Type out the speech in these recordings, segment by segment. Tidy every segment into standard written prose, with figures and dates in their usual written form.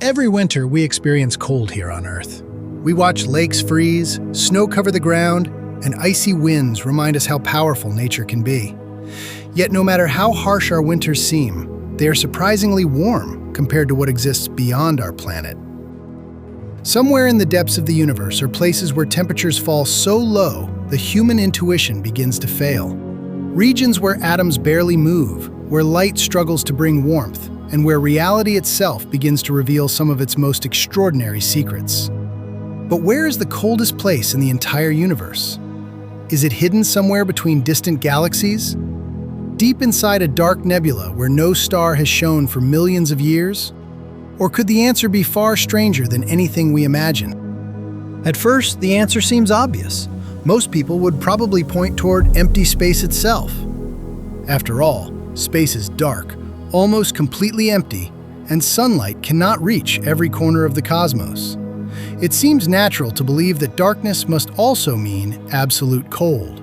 Every winter, we experience cold here on Earth. We watch lakes freeze, snow cover the ground, and icy winds remind us how powerful nature can be. Yet no matter how harsh our winters seem, they are surprisingly warm compared to what exists beyond our planet. Somewhere in the depths of the universe are places where temperatures fall so low the human intuition begins to fail. Regions where atoms barely move, where light struggles to bring warmth, and where reality itself begins to reveal some of its most extraordinary secrets. But where is the coldest place in the entire universe? Is it hidden somewhere between distant galaxies? Deep inside a dark nebula where no star has shone for millions of years? Or could the answer be far stranger than anything we imagine? At first, the answer seems obvious. Most people would probably point toward empty space itself. After all, space is dark, almost completely empty, and sunlight cannot reach every corner of the cosmos. It seems natural to believe that darkness must also mean absolute cold.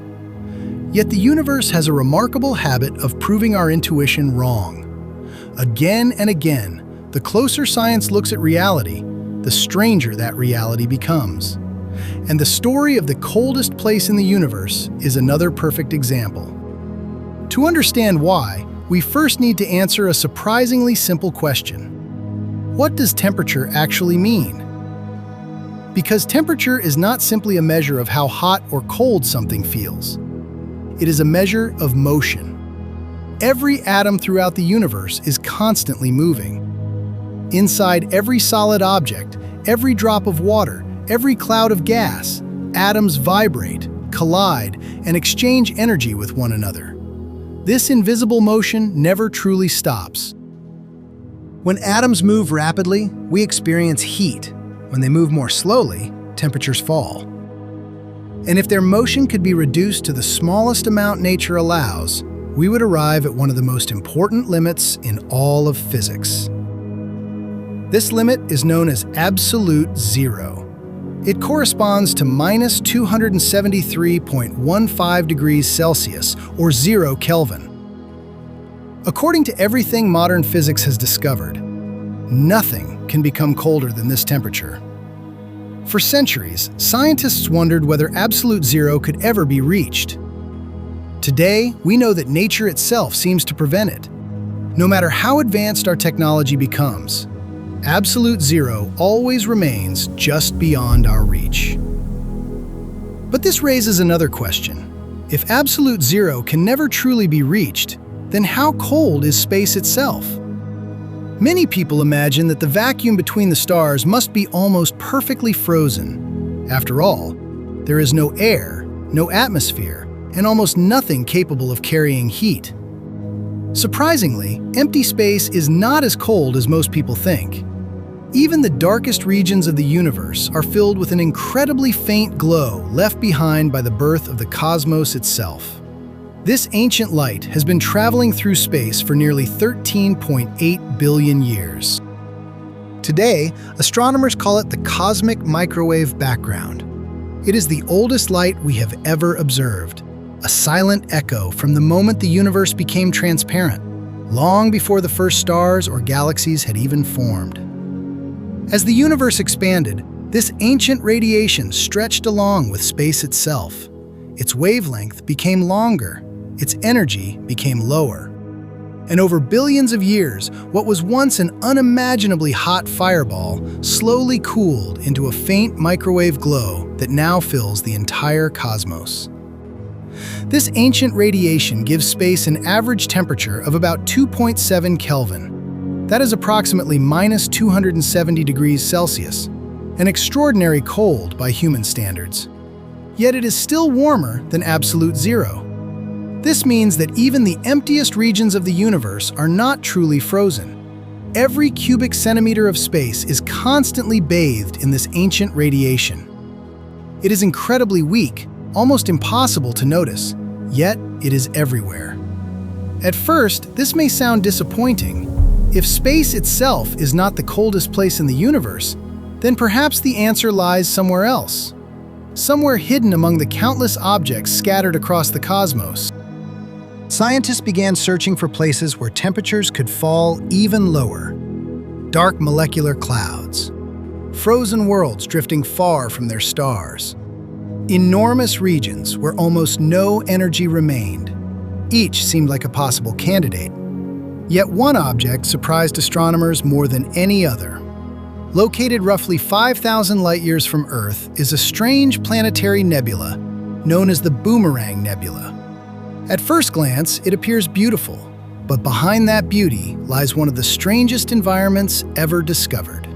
Yet the universe has a remarkable habit of proving our intuition wrong. Again and again, the closer science looks at reality, the stranger that reality becomes. And the story of the coldest place in the universe is another perfect example. To understand why, we first need to answer a surprisingly simple question. What does temperature actually mean? Because temperature is not simply a measure of how hot or cold something feels. It is a measure of motion. Every atom throughout the universe is constantly moving. Inside every solid object, every drop of water, every cloud of gas, atoms vibrate, collide, and exchange energy with one another. This invisible motion never truly stops. When atoms move rapidly, we experience heat. When they move more slowly, temperatures fall. And if their motion could be reduced to the smallest amount nature allows, we would arrive at one of the most important limits in all of physics. This limit is known as absolute zero. It corresponds to minus 273.15 degrees Celsius, or 0 Kelvin. According to everything modern physics has discovered, nothing can become colder than this temperature. For centuries, scientists wondered whether absolute zero could ever be reached. Today, we know that nature itself seems to prevent it. No matter how advanced our technology becomes, absolute zero always remains just beyond our reach. But this raises another question. If absolute zero can never truly be reached, then how cold is space itself? Many people imagine that the vacuum between the stars must be almost perfectly frozen. After all, there is no air, no atmosphere, and almost nothing capable of carrying heat. Surprisingly, empty space is not as cold as most people think. Even the darkest regions of the universe are filled with an incredibly faint glow left behind by the birth of the cosmos itself. This ancient light has been traveling through space for nearly 13.8 billion years. Today, astronomers call it the cosmic microwave background. It is the oldest light we have ever observed, a silent echo from the moment the universe became transparent, long before the first stars or galaxies had even formed. As the universe expanded, this ancient radiation stretched along with space itself. Its wavelength became longer, its energy became lower. And over billions of years, what was once an unimaginably hot fireball slowly cooled into a faint microwave glow that now fills the entire cosmos. This ancient radiation gives space an average temperature of about 2.7 Kelvin. That is approximately minus 270 degrees Celsius, an extraordinary cold by human standards. Yet it is still warmer than absolute zero. This means that even the emptiest regions of the universe are not truly frozen. Every cubic centimeter of space is constantly bathed in this ancient radiation. It is incredibly weak, almost impossible to notice, yet it is everywhere. At first, this may sound disappointing. If space itself is not the coldest place in the universe, then perhaps the answer lies somewhere else. Somewhere hidden among the countless objects scattered across the cosmos. Scientists began searching for places where temperatures could fall even lower. dark molecular clouds, frozen worlds drifting far from their stars, enormous regions where almost no energy remained. Each seemed like a possible candidate. Yet one object surprised astronomers more than any other. Located roughly 5,000 light-years from Earth is a strange planetary nebula known as the Boomerang Nebula. At first glance, it appears beautiful, but behind that beauty lies one of the strangest environments ever discovered.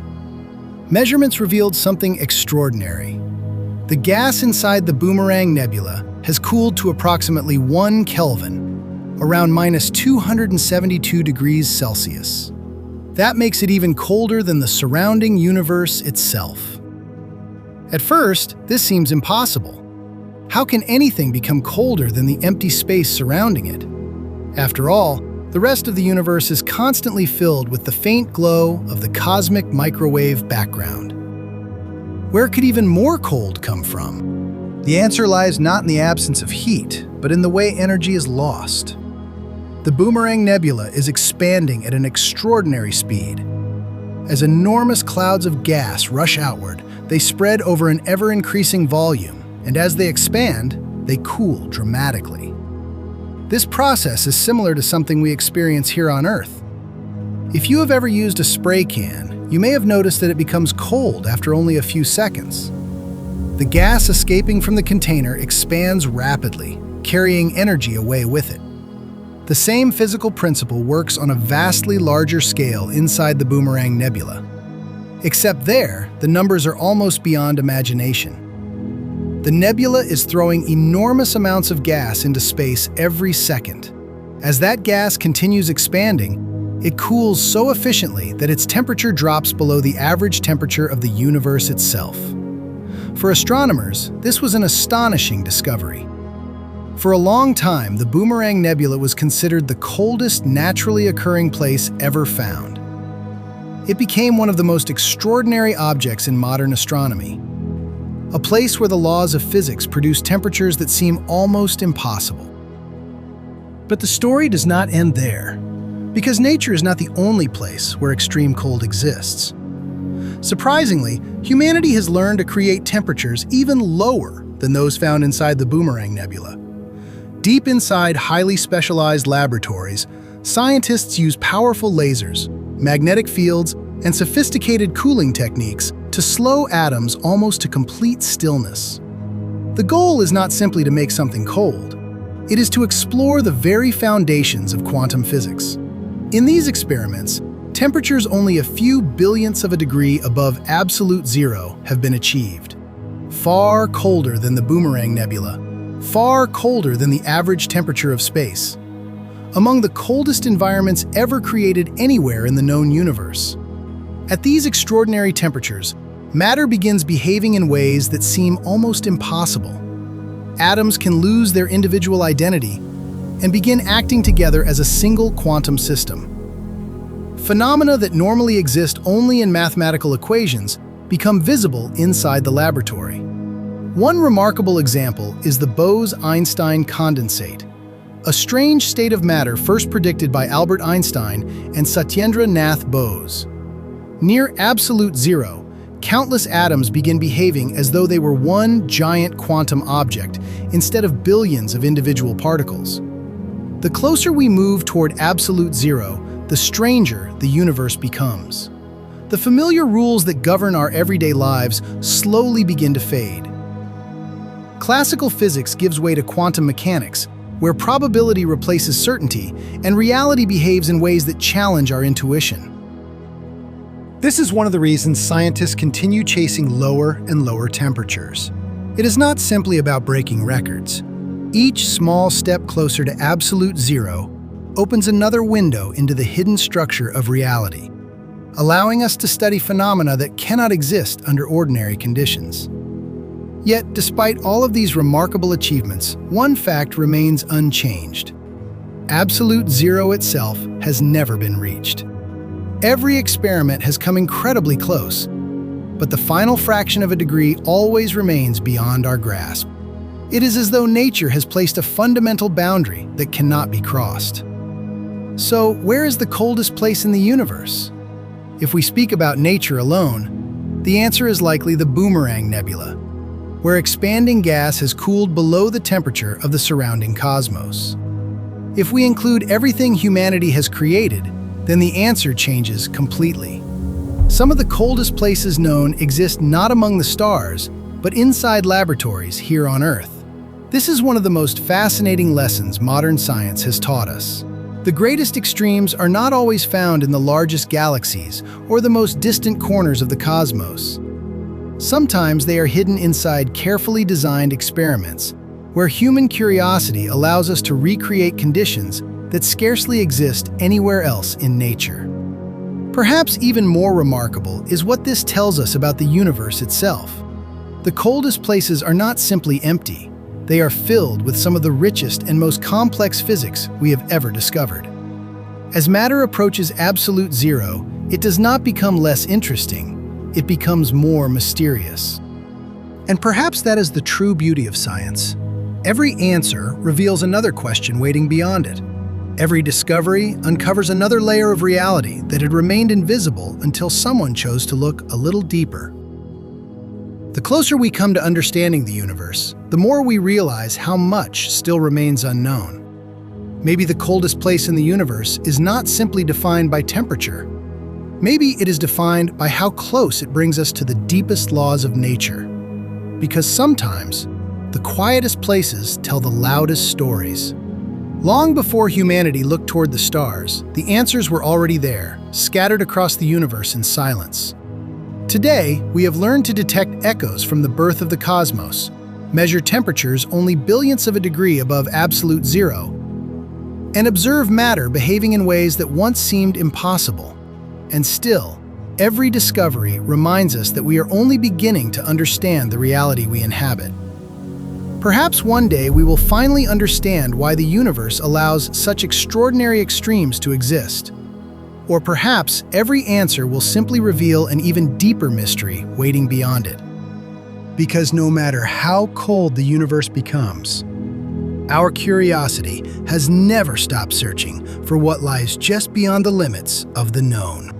Measurements revealed something extraordinary. The gas inside the Boomerang Nebula has cooled to approximately 1 Kelvin, around -272 degrees Celsius. That makes it even colder than the surrounding universe itself. At first, this seems impossible. How can anything become colder than the empty space surrounding it? After all, the rest of the universe is constantly filled with the faint glow of the cosmic microwave background. Where could even more cold come from? The answer lies not in the absence of heat, but in the way energy is lost. The Boomerang Nebula is expanding at an extraordinary speed. As enormous clouds of gas rush outward, they spread over an ever-increasing volume, and as they expand, they cool dramatically. This process is similar to something we experience here on Earth. If you have ever used a spray can, you may have noticed that it becomes cold after only a few seconds. The gas escaping from the container expands rapidly, carrying energy away with it. The same physical principle works on a vastly larger scale inside the Boomerang Nebula. Except there, the numbers are almost beyond imagination. The nebula is throwing enormous amounts of gas into space every second. As that gas continues expanding, it cools so efficiently that its temperature drops below the average temperature of the universe itself. For astronomers, this was an astonishing discovery. For a long time, the Boomerang Nebula was considered the coldest naturally occurring place ever found. It became one of the most extraordinary objects in modern astronomy, a place where the laws of physics produce temperatures that seem almost impossible. But the story does not end there, because nature is not the only place where extreme cold exists. Surprisingly, humanity has learned to create temperatures even lower than those found inside the Boomerang Nebula. Deep inside highly specialized laboratories, scientists use powerful lasers, magnetic fields, and sophisticated cooling techniques to slow atoms almost to complete stillness. The goal is not simply to make something cold. It is to explore the very foundations of quantum physics. In these experiments, temperatures only a few billionths of a degree above absolute zero have been achieved. Far colder than the Boomerang Nebula, far colder than the average temperature of space. Among the coldest environments ever created anywhere in the known universe. At these extraordinary temperatures, matter begins behaving in ways that seem almost impossible. Atoms can lose their individual identity and begin acting together as a single quantum system. Phenomena that normally exist only in mathematical equations become visible inside the laboratory. One remarkable example is the Bose-Einstein condensate, a strange state of matter first predicted by Albert Einstein and Satyendra Nath Bose. Near absolute zero, countless atoms begin behaving as though they were one giant quantum object instead of billions of individual particles. The closer we move toward absolute zero, the stranger the universe becomes. The familiar rules that govern our everyday lives slowly begin to fade. Classical physics gives way to quantum mechanics, where probability replaces certainty and reality behaves in ways that challenge our intuition. This is one of the reasons scientists continue chasing lower and lower temperatures. It is not simply about breaking records. Each small step closer to absolute zero opens another window into the hidden structure of reality, allowing us to study phenomena that cannot exist under ordinary conditions. Yet, despite all of these remarkable achievements, one fact remains unchanged. Absolute zero itself has never been reached. Every experiment has come incredibly close, but the final fraction of a degree always remains beyond our grasp. It is as though nature has placed a fundamental boundary that cannot be crossed. So, where is the coldest place in the universe? If we speak about nature alone, the answer is likely the Boomerang Nebula, where expanding gas has cooled below the temperature of the surrounding cosmos. If we include everything humanity has created, then the answer changes completely. Some of the coldest places known exist not among the stars, but inside laboratories here on Earth. This is one of the most fascinating lessons modern science has taught us. The greatest extremes are not always found in the largest galaxies or the most distant corners of the cosmos. Sometimes they are hidden inside carefully designed experiments, where human curiosity allows us to recreate conditions that scarcely exist anywhere else in nature. Perhaps even more remarkable is what this tells us about the universe itself. The coldest places are not simply empty. They are filled with some of the richest and most complex physics we have ever discovered. As matter approaches absolute zero, it does not become less interesting, it becomes more mysterious. And perhaps that is the true beauty of science. Every answer reveals another question waiting beyond it. Every discovery uncovers another layer of reality that had remained invisible until someone chose to look a little deeper. The closer we come to understanding the universe, the more we realize how much still remains unknown. Maybe the coldest place in the universe is not simply defined by temperature. Maybe it is defined by how close it brings us to the deepest laws of nature. Because sometimes, the quietest places tell the loudest stories. Long before humanity looked toward the stars, the answers were already there, scattered across the universe in silence. Today, we have learned to detect echoes from the birth of the cosmos, measure temperatures only billionths of a degree above absolute zero, and observe matter behaving in ways that once seemed impossible. And still, every discovery reminds us that we are only beginning to understand the reality we inhabit. Perhaps one day we will finally understand why the universe allows such extraordinary extremes to exist. Or perhaps every answer will simply reveal an even deeper mystery waiting beyond it. Because no matter how cold the universe becomes, our curiosity has never stopped searching for what lies just beyond the limits of the known.